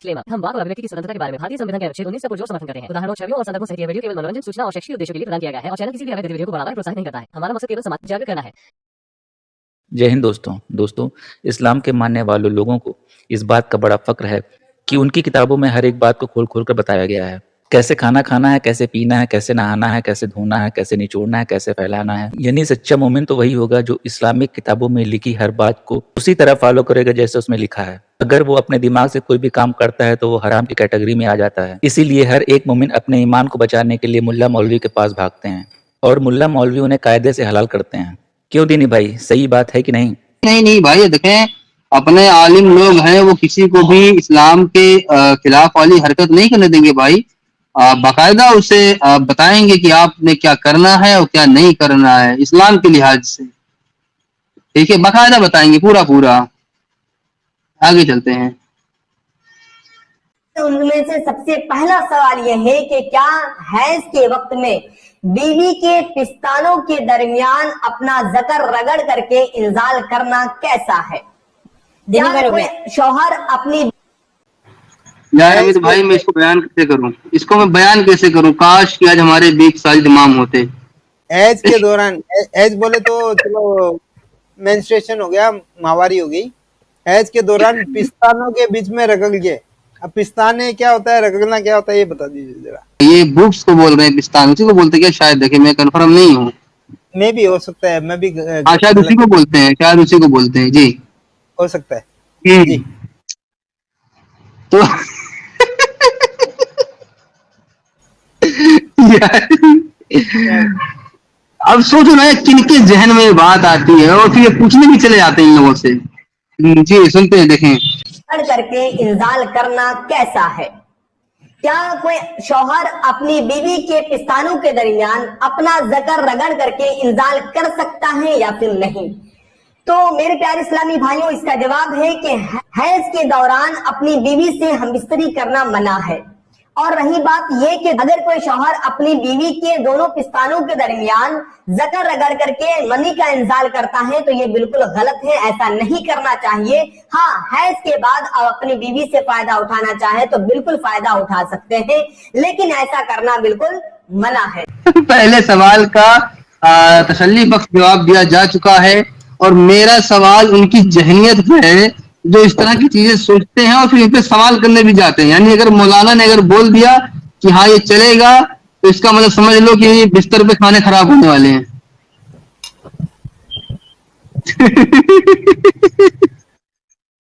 Disclaimer, हम वाक और अभिव्यक्ति की स्वतंत्रता के बारे में भारतीय संविधान के अनुच्छेद 19 का पुरजोर समर्थन करते हैं। उदाहरणों, छवियों और संदर्भों सहित यह वीडियो केवल मनोरंजन, सूचना और शैक्षिक उद्देश्यों के लिए प्रदान किया गया है और चैनल किसी भी अवैध गतिविधियों को बढ़ावा या प्रोत्साहित नहीं करता है। हमारा मकसद केवल समाज जागरूक करना है। जय हिंद दोस्तों, इस्लाम के मानने वाले लोगों को इस बात का बड़ा फक्र है कि उनकी किताबों में हर एक बात को खोल खोल कर बताया गया है। कैसे खाना खाना है, कैसे पीना है, कैसे नहाना है, कैसे धोना है, कैसे निचोड़ना है, कैसे फैलाना है। यानी सच्चा मोमिन तो वही होगा जो इस्लामिक किताबों में लिखी हर बात को उसी तरह फॉलो करेगा जैसे उसमें लिखा है। अगर वो अपने दिमाग से कोई भी काम करता है तो वो हराम की कैटेगरी में आ जाता है। इसीलिए हर एक मोमिन अपने ईमान को बचाने के लिए मुल्ला मौलवी के पास भागते हैं और मुल्ला मौलवी उन्हें कायदे से हलाल करते हैं। क्यों दीनी भाई, सही बात है कि नहीं? नहीं भाई, देखें, अपने आलिम लोग हैं, वो किसी को भी इस्लाम के खिलाफ वाली हरकत नहीं करने देंगे भाई। बाकायदा उसे बताएंगे कि आपने क्या करना है और क्या नहीं करना है इस्लाम के लिहाज से। ठीक है, बाकायदा बताएंगे पूरा। आगे चलते हैं। उनमें से सबसे पहला सवाल यह है कि क्या हैज के वक्त में बीवी के पिस्तानों के दरमियान अपना जकर रगड़ करके इंजाल करना कैसा है? शौहर अपनी यार अमित भाई, मैं इसको बयान कैसे करूं? काश कि आज हमारे बीच साजिद इमाम होते। एज के दौरान, एज बोले तो चलो मेंस्ट्रुएशन हो गया, माहवारी हो गई। एज के दौरान पिस्तानों के बीच में रगड़ के, अब पिस्ताने क्या होता है, रगड़ना क्या होता है, ये बता दीजिए जरा। ये बुक्स को बोल रहे हैं पिस्तान, उसी को बोलते क्या? शायद, देखे, मैं कंफर्म नहीं हूँ। मैं भी हो सकता है, मैं भी शायद उसी को बोलते हैं, जी हो सकता है जी। तो अब सोचो ना किनके जहन में बात आती है और फिर ये पूछने भी चले जाते हैं इन लोगों से। जी सुनते हैं, देखें। करके इंजाल करना कैसा है? क्या कोई शौहर अपनी बीवी के पिस्तानों के दरमियान अपना जकर रगड़ करके इंजाल कर सकता है या फिर नहीं? तो मेरे प्यारे इस्लामी भाइयों, इसका जवाब है कि हैज के दौरान अपनी बीवी से हमबिस्तरी करना मना है। और रही बात यह कि अगर कोई शौहर अपनी बीवी के दोनों पिस्तानों के दरमियान जकर रगड़ करके मनी का इंजाल करता है तो ये बिल्कुल गलत है, ऐसा नहीं करना चाहिए। हाँ, हैज के बाद अब अपनी बीवी से फायदा उठाना चाहे तो बिल्कुल फायदा उठा सकते हैं, लेकिन ऐसा करना बिल्कुल मना है। पहले सवाल का तसल्ली बख्श जवाब दिया जा चुका है और मेरा सवाल उनकी जहनियत पे है जो इस तरह की चीजें सोचते हैं और फिर इन पे सवाल करने भी जाते हैं। यानी अगर मौलाना ने अगर बोल दिया कि हाँ ये चलेगा तो इसका मतलब समझ लो कि बिस्तर पे खाने खराब होने वाले हैं।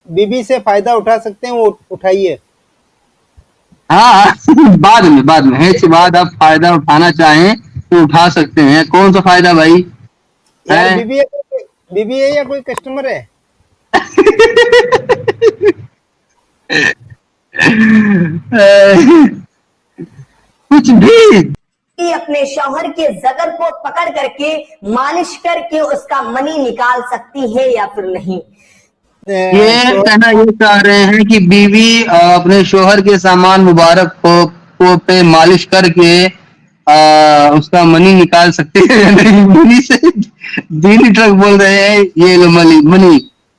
बीबी से फायदा उठा सकते हैं, वो उठाइए। हाँ, बाद में है इसके बाद आप फायदा उठाना चाहें तो उठा सकते हैं। कौन सा फायदा भाई? बीबी है या कोई कस्टमर है? कुछ भी। अपने शौहर के जगर को पकड़ करके मालिश करके उसका मनी निकाल सकती है या फिर नहीं? ये कहना ये चाह रहे हैं कि बीवी अपने शौहर के सामान मुबारक को पे मालिश करके उसका मनी निकाल सकते हैं या नहीं? मनी से दीनी ट्रक बोल रहे हैं, ये लो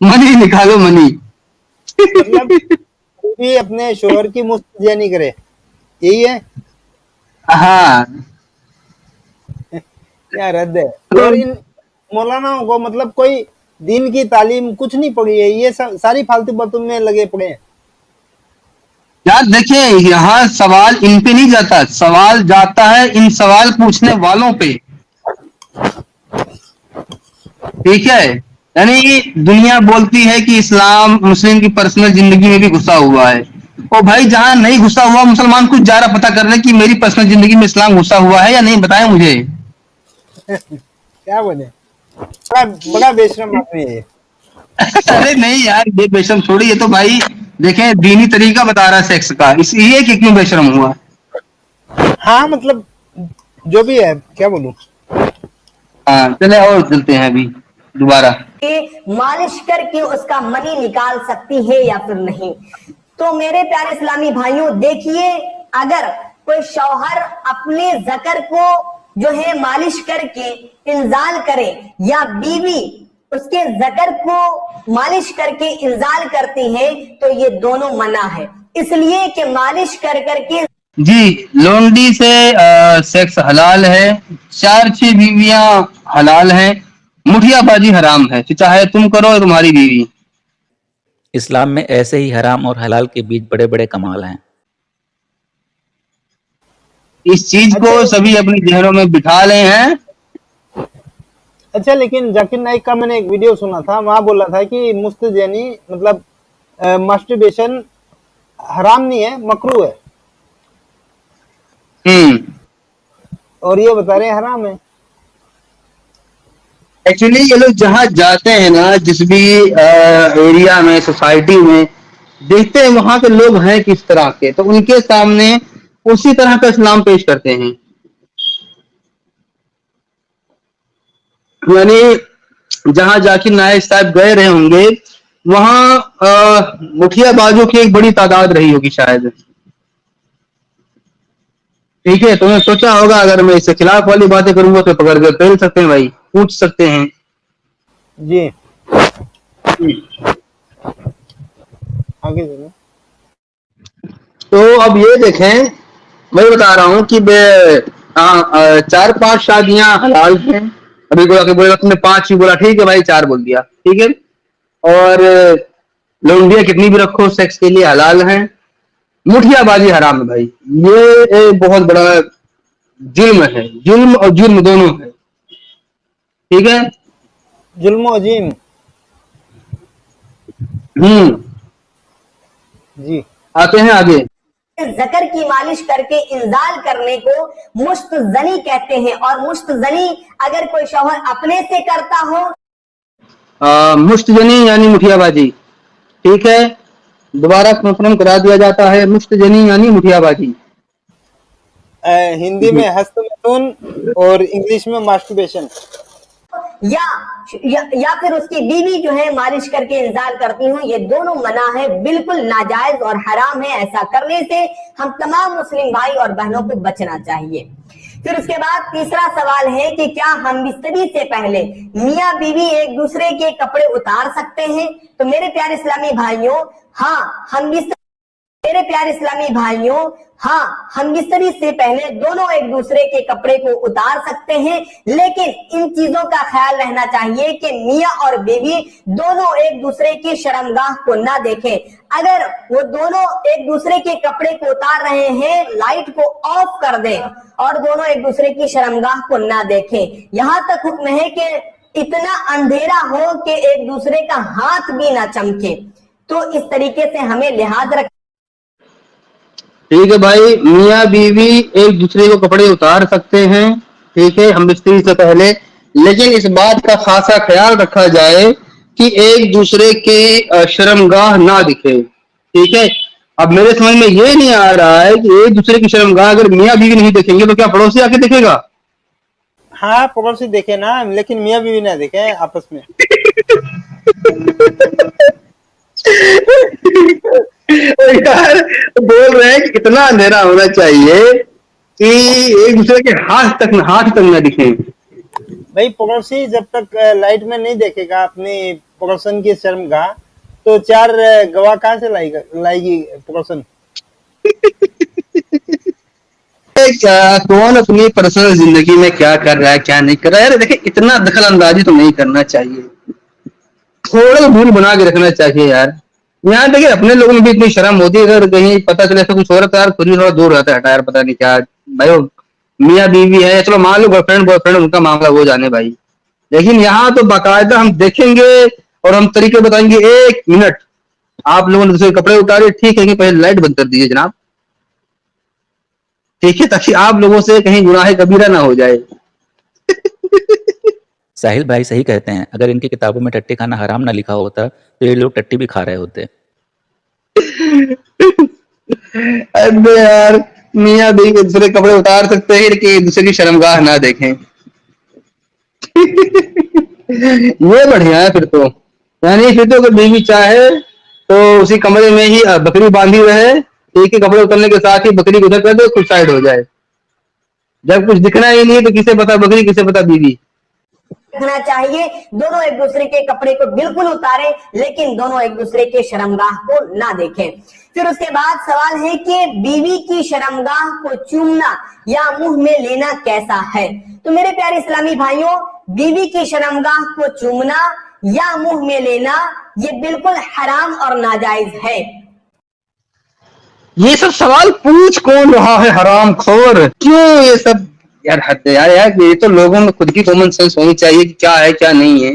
मनी निकालो मनी। मतलब बीवी अपने शौहर की मुफ्त नहीं करे, यही है? हाँ, क्या रद्द है। और इन मौलानाओं को मतलब कोई दीन की तालीम कुछ नहीं पड़ी है, ये सारी फालतू बातों में लगे पड़े हैं। यार देखिए, यहाँ सवाल इन पे नहीं जाता, सवाल जाता है इन सवाल पूछने वालों पे। ठीक है, यानी दुनिया बोलती है कि इस्लाम मुस्लिम की पर्सनल जिंदगी में भी घुसा हुआ है। और भाई जहां नहीं घुसा हुआ मुसलमान कुछ जा रहा पता कर ले कि मेरी पर्सनल जिंदगी में इस्लाम घुसा हुआ है या नहीं, बताएं मुझे। क्या बोले, बड़ा बेशरम आदमी है। अरे नहीं यार, ये बेशरम छोड़ी, ये तो भाई देखें दीनी तरीका बता रहा है सेक्स का, इसलिए कि क्यों बेशरम हुआ। हाँ मतलब जो भी है, क्या बोलूं। हाँ चले और चलते हैं अभी दोबारा। मालिश करके उसका मनी निकाल सकती है या फिर नहीं? तो मेरे प्यारे इस्लामी भाइयों, देखिए, अगर कोई शौहर अपने जकर को जो है मालिश करके इंजाल करे या बीवी उसके जकर को मालिश करके इंजाल करती है तो ये दोनों मना है। इसलिए कि मालिश कर करके जी, लोंडी से सेक्स हलाल है, 4-6 बीवियां हलाल हैं, मुठियाबाजी हराम है, चाहे तुम करो या तुम्हारी बीवी। इस्लाम में ऐसे ही हराम और हलाल के बीच बड़े बड़े कमाल हैं। इस चीज को सभी अपने जहनों में बिठा ले हैं। अच्छा, लेकिन जाकिर नाइक का मैंने एक वीडियो सुना था, वहां बोला था कि मुस्तजनी मतलब मास्टरबेशन हराम नहीं है, मकरू है, और ये बता रहे हैं हराम है। एक्चुअली ये लोग जहाँ जाते हैं ना, जिस भी एरिया में, सोसाइटी में, देखते हैं वहां के लोग हैं किस तरह के, तो उनके सामने उसी तरह का इस्लाम पेश करते हैं। यानी जहां जाकिर नाइक साहब गए रहे होंगे, वहां मुठियाबाजों की एक बड़ी तादाद रही होगी शायद। ठीक है, तुमने सोचा होगा अगर मैं इसके खिलाफ वाली बातें करूंगा तो पकड़ कर पेल सकते हैं भाई, पूछ सकते हैं जी। आगे चलो। तो अब ये देखें, मैं बता रहा हूँ कि 4-5 शादियां हलाल हैं। अभी बोला तुमने 5 ही बोला, ठीक है भाई, 4 बोल दिया, ठीक है। और लौंडिया कितनी भी रखो सेक्स के लिए हलाल हैं। मुठियाबाजी हराम है भाई, ये एक बहुत बड़ा जुल्म है, जुल्म और जुर्म दोनों है, ठीक है। जुल्म अजीम। जी, आते हैं आगे। जकर की मालिश करके इंजाल करने को मुश्तजनी कहते हैं, और मुश्तजनी अगर कोई शौहर अपने से करता हो, मुश्तजनी यानी मुठियाबाजी, ठीक है, दोबारा कंफर्म करा दिया जाता है, मुश्तजनी यानी मुठियाबाजी। हिंदी में हस्तमैथुन और इंग्लिश में मास्टरबेशन। या फिर उसकी बीवी जो है मालिश करके इंजाल करती हूँ, ये दोनों मना है, बिल्कुल नाजायज और हराम है। ऐसा करने से हम तमाम मुस्लिम भाई और बहनों को बचना चाहिए। फिर उसके बाद तीसरा सवाल है कि क्या हम बिस्तरी से पहले मियाँ बीवी एक दूसरे के कपड़े उतार सकते हैं? तो मेरे प्यारे इस्लामी भाइयों, हाँ, हम बिस्तरी से पहले दोनों एक दूसरे के कपड़े को उतार सकते हैं, लेकिन इन चीजों का ख्याल रहना चाहिए कि मियाँ और बीवी दोनों एक दूसरे की शर्मगाह को ना देखें। अगर वो दोनों एक दूसरे के कपड़े को उतार रहे हैं, लाइट को ऑफ कर दें और दोनों एक दूसरे की शर्मगाह को ना देखें। यहाँ तक हुक्म है कि इतना अंधेरा हो कि एक दूसरे का हाथ भी ना चमके। तो इस तरीके से हमें लिहाज रख। ठीक है भाई, मियाँ बीवी एक दूसरे को कपड़े उतार सकते हैं, ठीक है, हम बिस्तरी से पहले, लेकिन इस बात का खासा ख्याल रखा जाए कि एक दूसरे के शर्मगाह ना दिखे, ठीक है। अब मेरे समझ में ये नहीं आ रहा है कि एक दूसरे की शर्मगाह अगर मियाँ बीवी नहीं देखेंगे तो क्या पड़ोसी आके देखेगा? हाँ, पड़ोसी देखे ना, लेकिन मियाँ बीवी ना देखे आपस में। यार बोल रहे हैं कि कितना अंधेरा होना चाहिए कि एक दूसरे के हाथ तक न दिखे। भाई, पड़ोसी जब तक लाइट में नहीं देखेगा अपनी पड़ोसन की शर्मगाह, तो 4 गवाह कहाँ से लाएगी पड़ोसन? कौन अपनी पर्सनल जिंदगी में क्या कर रहा है, क्या नहीं कर रहा है, देखिए इतना दखल अंदाजी तो नहीं करना चाहिए, थोड़ा दूर बना के रखना चाहिए यार। यहाँ देखिए अपने लोगों में भी इतनी शर्म होती है, अगर कहीं पता चले ऐसा कुछ हो रहा है यार, खुद भी थोड़ा दूर रहता है, हटा यार, पता नहीं क्या भाई, मियाँ बीवी है, चलो मान लो गर्लफ्रेंड बॉयफ्रेंड, उनका मामला हो जाने भाई, लेकिन यहाँ तो बाकायदा हम देखेंगे और हम तरीके बताएंगे। 1 मिनट आप लोगों ने दूसरे कपड़े उतारे, ठीक है कि पहले लाइट बंद कर दीजिए जनाब, ठीक है, ताकि आप लोगों से कहीं गुनाह कबीरा ना हो जाए। साहिल भाई सही कहते हैं, अगर इनकी किताबों में टट्टी खाना हराम ना लिखा होता तो ये लोग टट्टी भी खा रहे होते। अरे यार, मियाँ बीवी एक दूसरे कपड़े उतार सकते हैं कि एक दूसरे की शर्मगाह ना देखें। ये बढ़िया है फिर तो, यानी फिर तो अगर बीवी चाहे तो उसी कमरे में ही बकरी बांधी रहे, एक ही कपड़े उतरने के साथ ही बकरी को उधर कर दे, खुद साइड हो जाए। जब कुछ दिखना ही नहीं तो किसे पता बकरी, किसे पता बीवी। रखना चाहिए, दोनों एक दूसरे के कपड़े को बिल्कुल उतारें, लेकिन दोनों एक दूसरे के शर्मगाह को ना देखें। फिर उसके बाद सवाल है कि बीवी की शर्मगाह को चूमना या मुंह में लेना कैसा है। तो मेरे प्यारे इस्लामी भाइयों, बीवी की शर्मगाह को चूमना या मुंह में लेना ये बिल्कुल हराम और नाजायज है। ये सब सवाल पूछ कौन रहा है हराम खोर, क्यों ये सब यार, हद है यार। ये तो लोगों में खुद की कॉमन सेंस होनी चाहिए कि क्या है क्या नहीं है,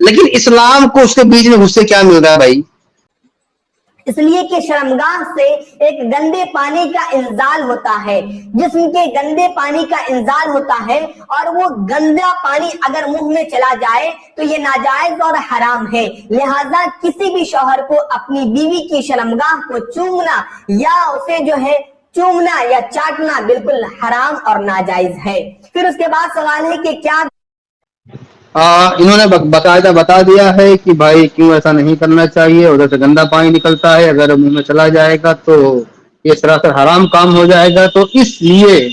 लेकिन इस्लाम को उसके बीच में घुससे क्या मिल रहा है भाई। इसलिए कि शर्मगाह से एक गंदे पानी का इंजाल होता है, जिस्म के गंदे पानी का इंजाल होता है, और वो गंदा पानी अगर मुंह में चला जाए तो ये नाजायज और हराम है। लिहाजा किसी भी शौहर को अपनी बीवी की शर्मगाह को चूमना या उसे जो है चूमना या चाटना बिल्कुल हराम और नाजायज है। फिर उसके बाद सवाल है कि क्या इन्होंने बाकायदा बता दिया है कि भाई क्यों ऐसा नहीं करना चाहिए। उधर से गंदा पानी निकलता है, अगर मुंह में चला जाएगा तो ये सरासर हराम काम हो जाएगा, तो इसलिए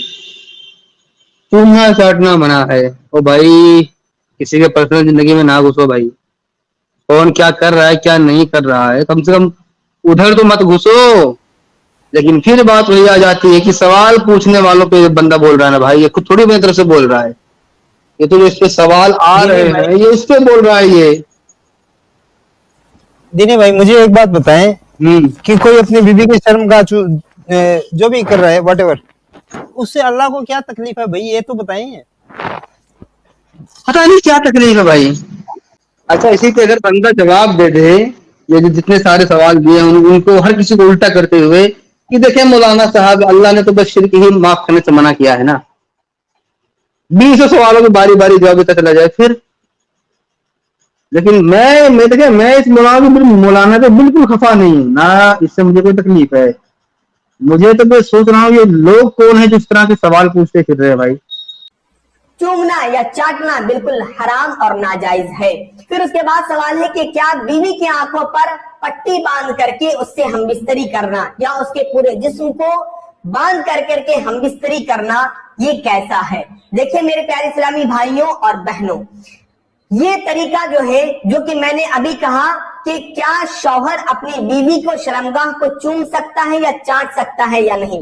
चूमना चाटना मना है। ओ भाई, किसी के पर्सनल जिंदगी में ना घुसो भाई, कौन क्या कर रहा है क्या नहीं कर रहा है, कम से कम उधर तो मत घुसो। लेकिन फिर बात वही आ जाती है कि सवाल पूछने वालों पे बंदा बोल रहा है ना भाई, ये खुद थोड़ी मेरी तरफ से बोल रहा है, ये तो इस पे सवाल आ रहे हैं ये उस पे बोल रहा है ये। दिने भाई मुझे एक बात बताएं कि कोई अपनी बीवी की शर्मगाह जो भी कर रहा है व्हाटएवर, उससे अल्लाह को क्या तकलीफ है भाई, ये तो बताइए। पता नहीं क्या तकलीफ है भाई। अच्छा, इसी पे अगर बंदा जवाब दे दे, ये जो जितने सारे सवाल दिए उनको हर किसी को उल्टा करते हुए कि देखें मौलाना साहब, अल्लाह ने तो बस शिर्क ही माफ करने से मना किया है ना। 20 सवालों की बारी बारी जवाब देता चला जाए फिर। लेकिन मैं इस मौलाना पे बिल्कुल खफा नहीं हूं ना, इससे मुझे कोई तकलीफ है। मुझे तो मैं सोच रहा हूँ ये लोग कौन है जिस तरह के सवाल पूछते फिर रहे हैं भाई। चूमना या चाटना बिल्कुल हराम और नाजायज है। फिर उसके बाद सवाल है कि क्या बीवी की आंखों पर पट्टी बांध करके उससे हमबिस्तरी करना या उसके पूरे जिस्म को बांध करके हमबिस्तरी करना ये कैसा है। देखिए मेरे प्यारे इस्लामी भाइयों और बहनों, ये तरीका जो है, जो कि मैंने अभी कहा कि क्या शौहर अपनी बीवी को शर्मगाह को चूम सकता है या चाट सकता है या नहीं,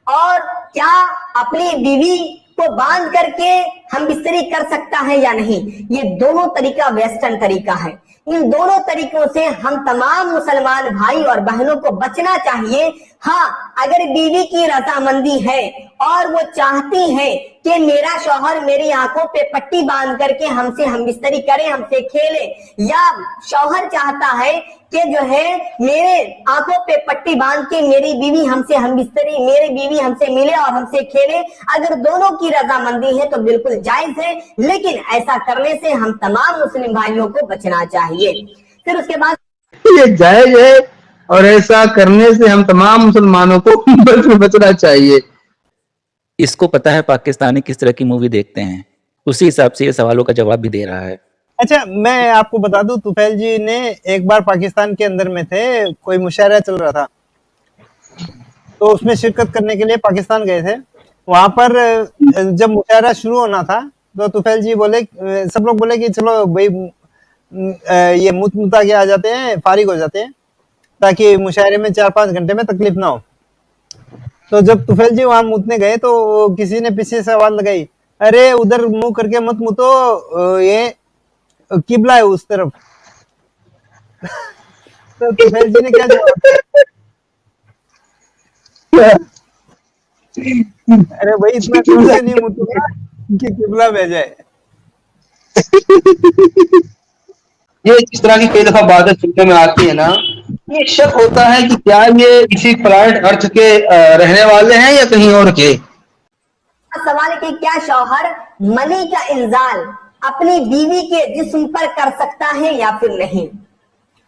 और क्या अपनी बीवी को बांध करके हम बिस्तरी कर सकता है या नहीं, ये दोनों तरीका वेस्टर्न तरीका है। इन दोनों तरीकों से हम तमाम मुसलमान भाई और बहनों को बचना चाहिए। हाँ, अगर बीवी की रजामंदी है और वो चाहती है कि मेरा शौहर मेरी आंखों पे पट्टी बांध करके हमसे हम बिस्तरी करे, हमसे खेले, या शौहर चाहता है कि जो है मेरे आंखों पे पट्टी बांध के मेरी बीवी हमसे हम बिस्तरी, मेरी बीवी हमसे मिले और हमसे खेले, अगर दोनों की रजामंदी है तो बिल्कुल जायज है। लेकिन ऐसा करने से हम तमाम मुस्लिम भाइयों को बचना चाहिए। फिर उसके बाद ये जायज है और ऐसा करने से हम तमाम मुसलमानों को बचना चाहिए। इसको पता है पाकिस्तानी किस तरह की मूवी देखते हैं, उसी हिसाब से ये सवालों का जवाब भी दे रहा है। अच्छा, मैं आपको बता दूं, तुफैल जी ने एक बार पाकिस्तान के अंदर में थे, कोई मुशायरा चल रहा था, तो उसमें शिरकत करने के लिए पाकिस्तान गए थे। वहां पर जब मुशायरा शुरू होना था तो तुफैल जी बोले, सब लोग बोले कि चलो भाई ये मुता के आ जाते हैं, फारिग हो जाते हैं, ताकि मुशायरे में 4-5 घंटे में तकलीफ ना हो। तो जब तुफैल जी वहां मुतने गए तो किसी ने पीछे सवाल लगाई, अरे उधर मुंह करके मत मुतो, ये किबला है उस तरफ। तो तुफैल जी ने क्या जवाब, अरे भाई इतना दूर से नहीं मुतूंगा कि किबला बह जाए। ये इस तरह की कई दफा बातें सुनने में आती है ना, ये शक होता है कि क्या ये किसी प्लानेट अर्थ के रहने वाले हैं या कहीं और के। सवाल है कि क्या शौहर मनी का इंजाल अपनी बीवी के जिस्म पर कर सकता है या फिर नहीं,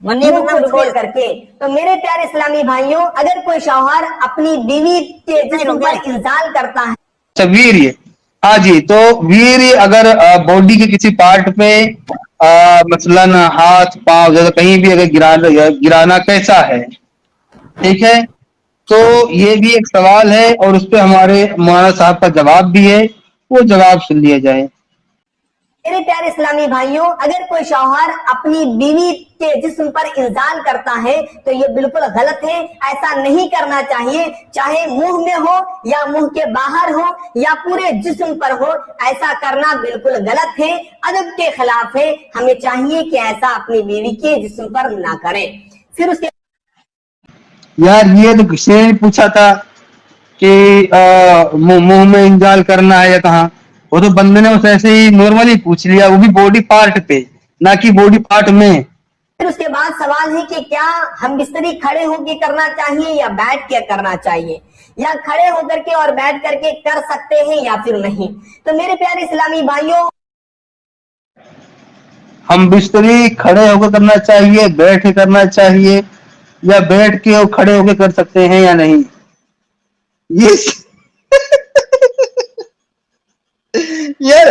मनी को छोड़ करके। तो मेरे प्यारे इस्लामी भाइयों, अगर कोई शौहर अपनी बीवी के जिस्म पर इंजाल करता है, अच्छा वीर्य, हाँ जी, तो वीर्य अगर बॉडी के किसी पार्ट पे मसलन हाथ पांव जैसे कहीं भी अगर गिराना कैसा है, ठीक है, तो ये भी एक सवाल है और उस पे हमारे मौलाना साहब का जवाब भी है, वो जवाब सुन लिया जाए। मेरे प्यारे इस्लामी भाइयों, अगर कोई शौहर अपनी बीवी के जिस्म पर इंजाल करता है तो ये बिल्कुल गलत है। ऐसा नहीं करना चाहिए, चाहे मुंह में हो या मुंह के बाहर हो या पूरे जिस्म पर हो, ऐसा करना बिल्कुल गलत है, अदब के खिलाफ है। हमें चाहिए कि ऐसा अपनी बीवी के जिस्म पर ना करें। फिर उसके यार ये तो किसी ने पूछा था कि मुंह में इंजाल करना है या कहाँ, वो तो बंदे ने बस ऐसे ही नॉर्मली पूछ लिया, वो भी बॉडी पार्ट पे, ना कि बॉडी पार्ट में। फिर उसके बाद सवाल है कि क्या हम बिस्तरी खड़े होकर करना चाहिए या बैठ के करना चाहिए, या खड़े होकर के और बैठ करके कर सकते हैं या फिर नहीं। तो मेरे प्यारे इस्लामी भाइयों, हम बिस्तरी खड़े होकर करना चाहिए, बैठ के करना चाहिए, या बैठ के और खड़े होकर कर सकते हैं या नहीं, ये यार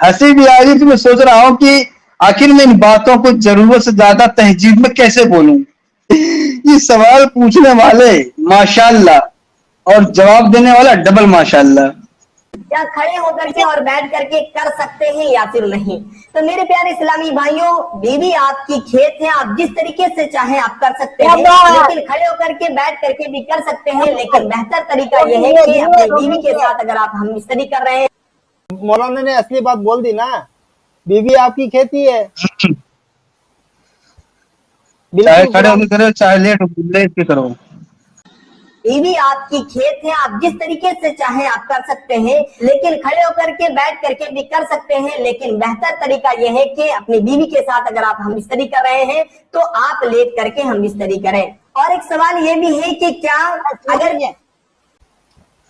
हंसी भी आ रही थी। मैं सोच रहा हूँ कि आखिर में इन बातों को जरूरत से ज्यादा तहजीब में कैसे बोलूं। ये सवाल पूछने वाले माशाल्लाह और जवाब देने वाला डबल माशाल्लाह। क्या खड़े होकर के और बैठ करके कर सकते हैं या फिर नहीं। तो मेरे प्यारे इस्लामी भाइयों, बीवी आपकी खेत है, आप जिस तरीके से चाहें आप कर सकते हैं, लेकिन खड़े होकर के बैठ करके भी कर सकते हैं। लेकिन बेहतर तरीका यह है कि अपनी बीवी के साथ अगर आप हम बिस्तरी कर रहे हैं, मौलाना ने असली बात बोल दी ना, बीवी आपकी खेती है। चाहे खड़े होकर करो चाहे लेट के करो, बीवी आपकी खेत है, आप जिस तरीके से चाहें आप कर सकते हैं, लेकिन खड़े होकर के बैठ करके भी कर सकते हैं। लेकिन बेहतर तरीका यह है कि अपनी बीवी के साथ अगर आप हम बिस्तरी कर रहे हैं तो आप लेट करके हम बिस्तरी करें। और एक सवाल ये भी है कि क्या अगर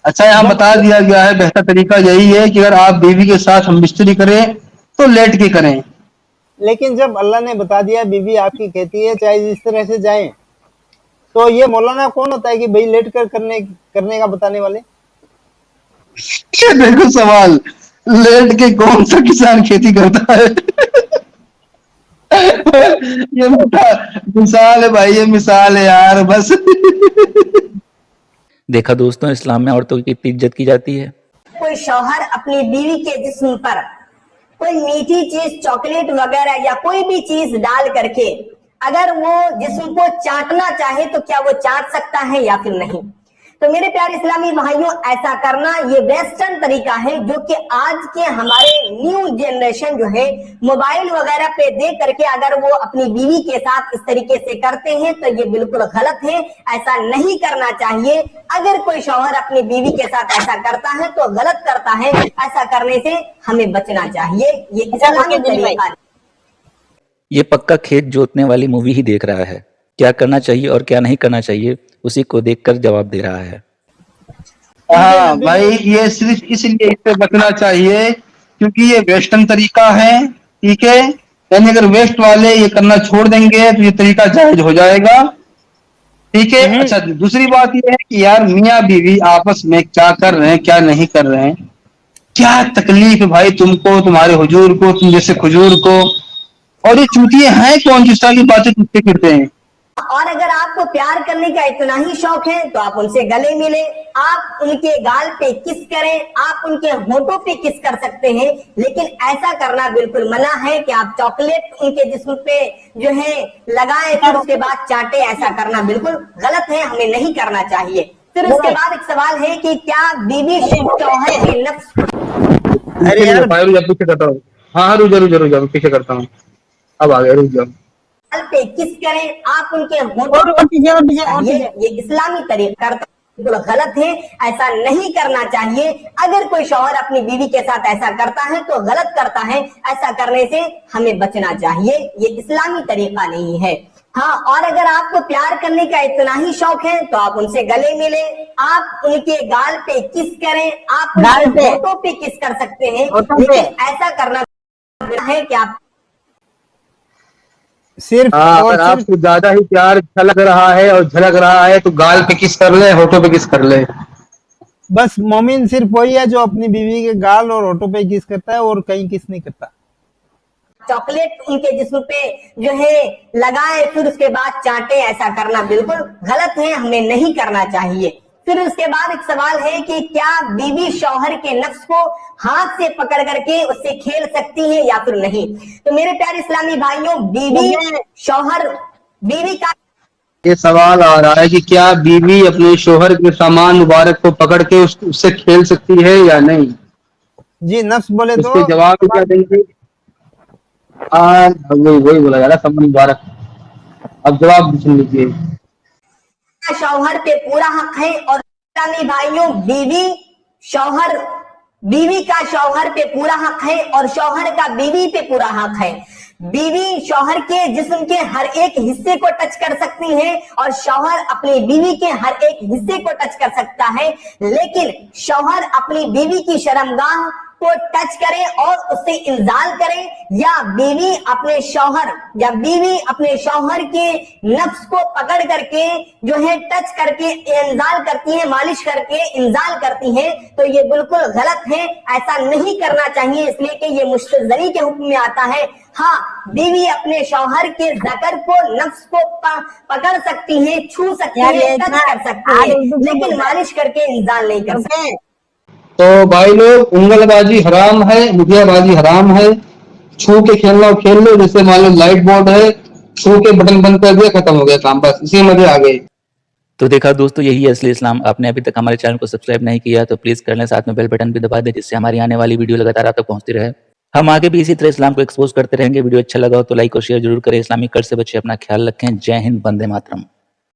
अच्छा यहाँ बता दिया गया है बेहतर तरीका यही है कि अगर आप बीवी के साथ हम बिस्तरी करें तो लेट के करें। लेकिन जब अल्लाह ने बता दिया बीवी आपकी खेती है, चाहे जिस तरह से जाए, तो ये मौलाना कौन होता है कि भाई लेट कर करने का बताने वाले। ये देखो सवाल, लेट के कौन सा किसान खेती करता है। ये मिसाल है भाई, ये मिसाल है यार बस। देखा दोस्तों, इस्लाम में औरतों की कितनी इज्जत की जाती है। कोई शौहर अपनी बीवी के जिस्म पर कोई मीठी चीज, चॉकलेट वगैरह या कोई भी चीज डाल करके अगर वो जिस्म को चाटना चाहे तो क्या वो चाट सकता है या फिर नहीं। तो मेरे प्यारे इस्लामी भाइयों, ऐसा करना ये वेस्टर्न तरीका है, जो कि आज के हमारे न्यू जनरेशन जो है मोबाइल वगैरह पे देख करके अगर वो अपनी बीवी के साथ इस तरीके से करते हैं तो ये बिल्कुल गलत है, ऐसा नहीं करना चाहिए। अगर कोई शौहर अपनी बीवी के साथ ऐसा करता है तो गलत करता है, ऐसा करने से हमें बचना चाहिए। ये इस्लामी तरीका है। ये पक्का खेत जोतने वाली मूवी ही देख रहा है। क्या करना चाहिए और क्या नहीं करना चाहिए उसी को देखकर जवाब दे रहा है। हाँ भाई, ये सिर्फ इसलिए इस पे बचना चाहिए क्योंकि ये वेस्टर्न तरीका है, ठीक है। यानी अगर वेस्ट वाले ये करना छोड़ देंगे तो ये तरीका जायज हो जाएगा, ठीक है। अच्छा, दूसरी बात ये है कि यार मियाँ बीवी आपस में क्या कर रहे हैं क्या नहीं कर रहे हैं, क्या तकलीफ है भाई तुमको, तुम्हारे हुजूर को, तुम जैसे खुजूर को, और ये चूतिए हैं कौन जिस तरह की बातें टूटते फिरते हैं। और अगर आपको प्यार करने का इतना ही शौक है तो आप उनसे गले मिले, आप उनके गाल पे किस करें, आप उनके होठों पे किस कर सकते हैं। लेकिन ऐसा करना बिल्कुल मना है कि आप चॉकलेट उनके जिस्म पे जो है लगाएं फिर उसके बाद चाटे, ऐसा करना बिल्कुल गलत है, हमें नहीं करना चाहिए। फिर उसके बाद एक सवाल है कि क्या बीवी शौहर के नफ्स, अरे यार पीछे करता हूँ, हाँ रुक पीछे करता हूँ, अब आ गया, रुक जाओ। पे किस करें, आप उनके होठों, ये इस्लामी तरीका बिल्कुल गलत है, ऐसा नहीं करना चाहिए। अगर कोई शौहर अपनी बीवी के साथ ऐसा करता है तो गलत करता है, ऐसा करने से हमें बचना चाहिए, ये इस्लामी तरीका नहीं है। हाँ, और अगर आपको प्यार करने का इतना ही शौक है तो आप उनसे गले मिले, आप उनके गाल पे किस करें, आप उनके होठों पे किस कर सकते हैं। लेकिन ऐसा करना है कि आप सिर्फ अगर आपको ज्यादा ही प्यार छलक रहा है और झलक रहा है तो गाल पे किस कर ले, होठों पे किस कर ले। बस मोमिन सिर्फ वही है जो अपनी बीवी के गाल और होठों पे किस करता है और कहीं किस नहीं करता। चॉकलेट उनके जिस्म पे जो है लगाए फिर उसके बाद चाटे, ऐसा करना बिल्कुल गलत है, हमें नहीं करना चाहिए। फिर उसके बाद एक सवाल है कि क्या बीवी शौहर के नफ्स को हाथ से पकड़ करके उससे खेल सकती है या फिर नहीं। तो मेरे प्यारे इस्लामी भाइयों, बीवी शौहर बीवी का ये सवाल आ रहा है कि क्या बीवी अपने शोहर के सामान मुबारक को पकड़ के उससे खेल सकती है या नहीं। जी नफ्स बोले तो उसके जवाब में क्या देंगे। वही बोला जा रहा सामान मुबारक। अब जवाब भी सुन लीजिए। शौहर पे पूरा हक है और इस्लामी भाइयों, बीवी का शौहर पे पूरा हक है और शौहर का बीवी पे पूरा हक है। बीवी शौहर के जिस्म के हर एक हिस्से को टच कर सकती है और शौहर अपनी बीवी के हर एक हिस्से को टच कर सकता है, लेकिन शौहर अपनी बीवी की शर्मगाह को टच करे और उससे इंजाल करे, या बीवी अपने शौहर के नफ्स को पकड़ करके जो है टच करके इंजाल करती है, मालिश करके इंजाल करती है, तो ये बिल्कुल गलत है। ऐसा नहीं करना चाहिए, इसलिए कि ये मुश्तजरी के हुक्म में आता है। हाँ, बीवी अपने शौहर के ज़कर को, नफ्स को पकड़ सकती है, छू सकती है, टच कर सकती है, लेकिन मालिश करके इंजाल नहीं कर सकती। तो भाई लोग, उंगलबाजी हराम है, मुखियाबाजी हराम है। छू के खेलना खेल लो, जैसे मान लो लाइट बोर्ड है, छू के बटन बंद कर दिया, खत्म हो गया काम, बस इसी मजे आ गए। तो देखा दोस्तों, यही है असली इस्लाम। आपने अभी तक हमारे चैनल को सब्सक्राइब नहीं किया तो प्लीज कर लें, साथ में बेल बटन भी दबा दें, जिससे हमारी आने वाली वीडियो लगातार आप तक पहुंचती रहे। हम आगे भी इसी तरह इस्लाम को एक्सपोज करते रहेंगे। वीडियो अच्छा लगा हो तो लाइक और शेयर जरूर करें। इस्लामिक कर्ज से बचे अपना ख्याल रखें। जय हिंद, वंदे मातरम।